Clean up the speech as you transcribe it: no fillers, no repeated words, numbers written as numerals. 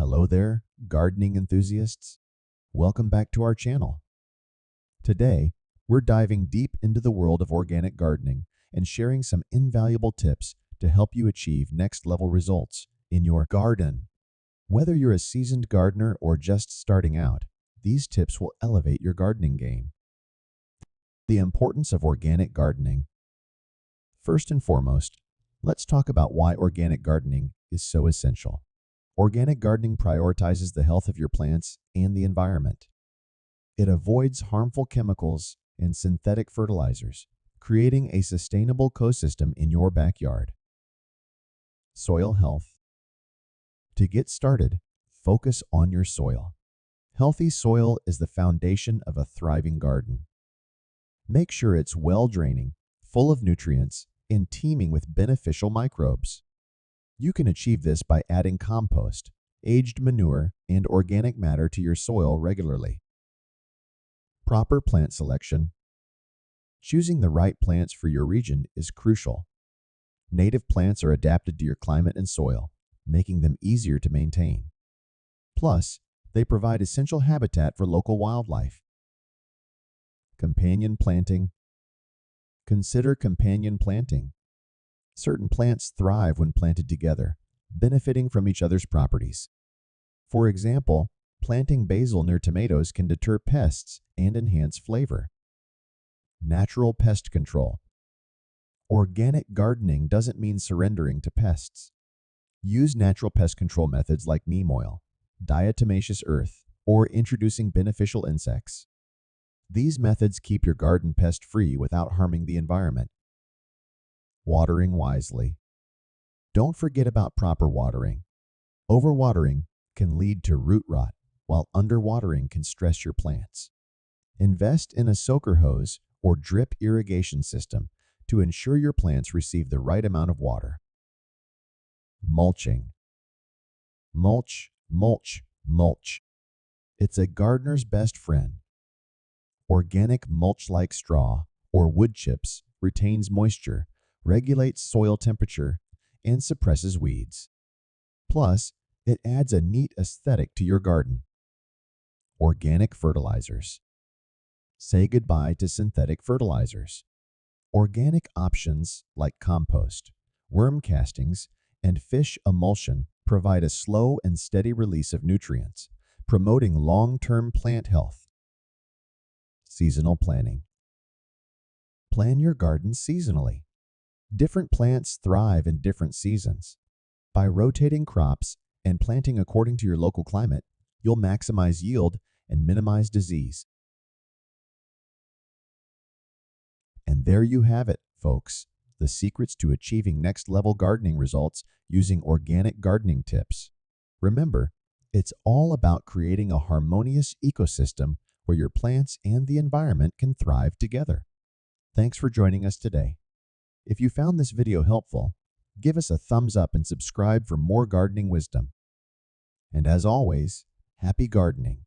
Hello there, gardening enthusiasts. Welcome back to our channel. Today, we're diving deep into the world of organic gardening and sharing some invaluable tips to help you achieve next-level results in your garden. Whether you're a seasoned gardener or just starting out, these tips will elevate your gardening game. The importance of organic gardening. First and foremost, let's talk about why organic gardening is so essential. Organic gardening prioritizes the health of your plants and the environment. It avoids harmful chemicals and synthetic fertilizers, creating a sustainable ecosystem in your backyard. Soil health. To get started, focus on your soil. Healthy soil is the foundation of a thriving garden. Make sure it's well-draining, full of nutrients, and teeming with beneficial microbes. You can achieve this by adding compost, aged manure, and organic matter to your soil regularly. Proper plant selection. Choosing the right plants for your region is crucial. Native plants are adapted to your climate and soil, making them easier to maintain. Plus, they provide essential habitat for local wildlife. Companion planting. Consider companion planting. Certain plants thrive when planted together, benefiting from each other's properties. For example, planting basil near tomatoes can deter pests and enhance flavor. Natural pest control. Organic gardening doesn't mean surrendering to pests. Use natural pest control methods like neem oil, diatomaceous earth, or introducing beneficial insects. These methods keep your garden pest-free without harming the environment. Watering wisely. Don't forget about proper watering. Overwatering can lead to root rot, while underwatering can stress your plants. Invest in a soaker hose or drip irrigation system to ensure your plants receive the right amount of water. Mulching. Mulch, mulch, mulch. It's a gardener's best friend. Organic mulch like straw or wood chips retains moisture, regulates soil temperature, and suppresses weeds. Plus, it adds a neat aesthetic to your garden. Organic fertilizers. Say goodbye to synthetic fertilizers. Organic options like compost, worm castings, and fish emulsion provide a slow and steady release of nutrients, promoting long-term plant health. Seasonal planning. Plan your garden seasonally. Different plants thrive in different seasons. By rotating crops and planting according to your local climate, you'll maximize yield and minimize disease. And there you have it, folks, the secrets to achieving next-level gardening results using organic gardening tips. Remember, it's all about creating a harmonious ecosystem where your plants and the environment can thrive together. Thanks for joining us today. If you found this video helpful, give us a thumbs up and subscribe for more gardening wisdom. And as always, happy gardening.